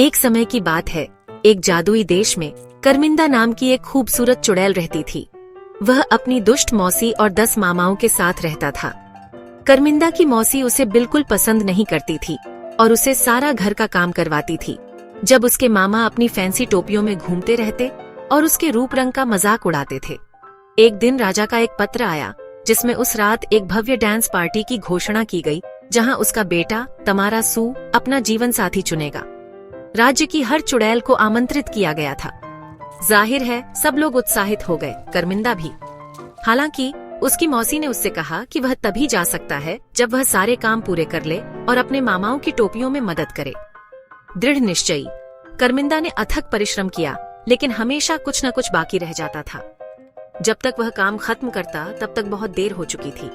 एक समय की बात है, एक जादुई देश में करमिंदा नाम की एक खूबसूरत चुड़ैल रहती थी। वह अपनी दुष्ट मौसी और 10 मामाओं के साथ रहता था। करमिंदा की मौसी उसे बिल्कुल पसंद नहीं करती थी और उसे सारा घर का काम करवाती थी। जब उसके मामा अपनी फैंसी टोपियों में घूमते रहते और उसके रूप रंग का मजाक उड़ाते थे। एक दिन राजा का एक पत्र आया जिसमें उस रात एक भव्य डांस पार्टी की घोषणा की गई, जहां उसका बेटा तमारासू अपना जीवन साथी चुनेगा। राज्य की हर चुड़ैल को आमंत्रित किया गया था। जाहिर है सब लोग उत्साहित हो गए, करमिंदा भी। हालांकि उसकी मौसी ने उससे कहा कि वह तभी जा सकता है जब वह सारे काम पूरे कर ले और अपने मामाओं की टोपियों में मदद करे। दृढ़ निश्चयी करमिंदा ने अथक परिश्रम किया, लेकिन हमेशा कुछ न कुछ बाकी रह जाता था। जब तक वह काम खत्म करता तब तक बहुत देर हो चुकी थी।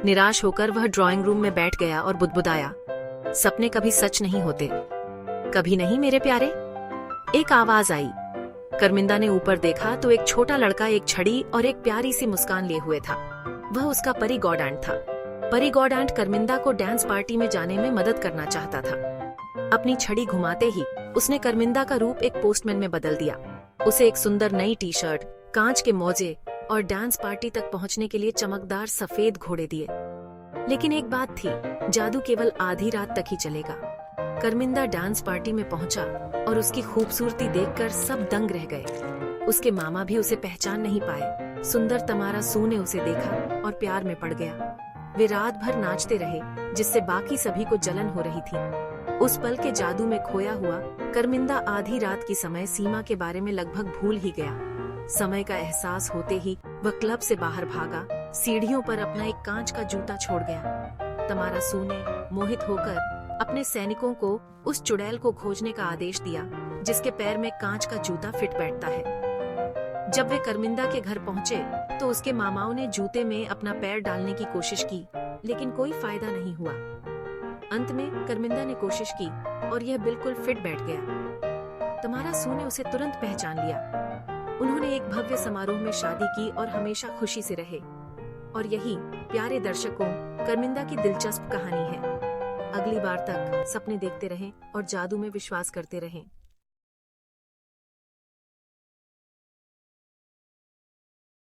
निराश होकर वह ड्राइंग रूम में बैठ गया और बुदबुदाया, सपने कभी सच नहीं होते। कभी नहीं मेरे प्यारे। एक आवाज आई। करमिंदा ने ऊपर देखा तो एक छोटा लड़का एक छड़ी और एक प्यारी सी मुस्कान लिए हुए था। वह उसका परी गॉड-आंट था। परी गॉड-आंट करमिंदा को डांस पार्टी में जाने में मदद करना चाहता था। अपनी छड़ी घुमाते ही उसने करमिंदा का रूप एक पोस्टमैन में बदल दिया। उसे एक सुंदर नई टी-शर्ट, कांच के मोजे और डांस पार्टी तक पहुंचने के लिए चमकदार सफेद घोड़े दिए। लेकिन एक बात थी, जादू केवल आधी रात तक ही चलेगा। करमिंदा डांस पार्टी में पहुंचा और उसकी खूबसूरती देखकर सब दंग रह गए। उसके मामा भी उसे पहचान नहीं पाए। सुंदर तमारासू ने उसे देखा और प्यार में पड़ गया। वे रात भर नाचते रहे, जिससे बाकी सभी को जलन हो रही थी। उस पल के जादू में खोया हुआ करमिंदा आधी रात की समय सीमा के बारे में लगभग भूल ही गया। समय का एहसास होते ही वह क्लब से बाहर भागा, सीढ़ियों पर अपना एक कांच का जूता छोड़ गया। तमारासू ने मोहित होकर अपने सैनिकों को उस चुड़ैल को खोजने का आदेश दिया जिसके पैर में कांच का जूता फिट बैठता है। जब वे करमिंदा के घर पहुंचे तो उसके मामाओं ने जूते में अपना पैर डालने की कोशिश की, लेकिन कोई फायदा नहीं हुआ। अंत में करमिंदा ने कोशिश की और यह बिल्कुल फिट बैठ गया। तमारासू ने उसे तुरंत पहचान लिया। उन्होंने एक भव्य समारोह में शादी की और हमेशा खुशी से रहे। और यही, प्यारे दर्शकों, करमिंदा की दिलचस्प कहानी है। अगली बार तक सपने देखते रहें और जादू में विश्वास करते रहें।